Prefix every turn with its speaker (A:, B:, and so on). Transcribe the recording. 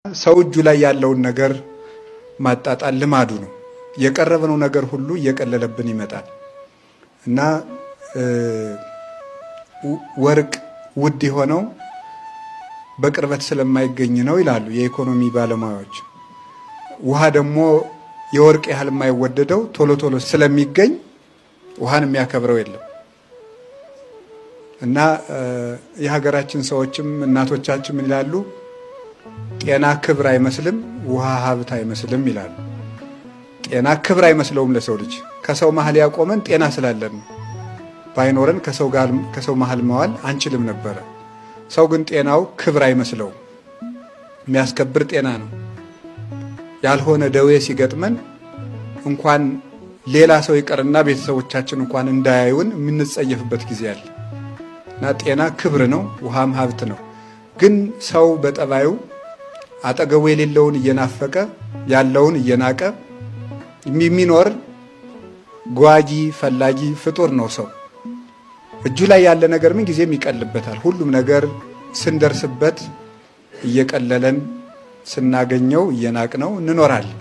A: ሰው እጁ ላይ ያለውን ነገር ማጣጣል ልማዱ ነው። የቀረበው ነገር ሁሉ እየቀለለብን ይመጣል እና ወርቅ ውድ የሆነው በቅርበት ስለማይገኝ ነው ይላሉ የኢኮኖሚ ባለሙያዎች። ውሃ ደግሞ የወርቅ ያህል የማይወደደው ቶሎ ቶሎ ስለሚገኝ ውሃን የሚያከብረው የለም እና የሀገራችን ሰዎችም እናቶቻችን ምን ይላሉ? ጤና ክብር አይመስልም፣ ውሃ ሀብት አይመስልም ይላሉ። ጤና ክብር አይመስለውም ለሰው ልጅ። ከሰው መሀል ያቆመን ጤና ስላለን ነው። ባይኖረን ከሰው መሀል መዋል አንችልም ነበረ። ሰው ግን ጤናው ክብር አይመስለውም። የሚያስከብር ጤና ነው። ያልሆነ ደዌ ሲገጥመን እንኳን ሌላ ሰው ይቀርና ቤተሰቦቻችን እንኳን እንዳያዩን የምንጸየፍበት ጊዜ አለ እና ጤና ክብር ነው፣ ውሃም ሀብት ነው። ግን ሰው በጠባዩ አጠገቡ የሌለውን እየናፈቀ ያለውን እየናቀ የሚኖር ጓጂ ፈላጊ ፍጡር ነው ሰው። እጁ ላይ ያለ ነገር ምን ጊዜም ይቀልበታል። ሁሉም ነገር ስንደርስበት እየቀለለን ስናገኘው እየናቅነው እንኖራለን።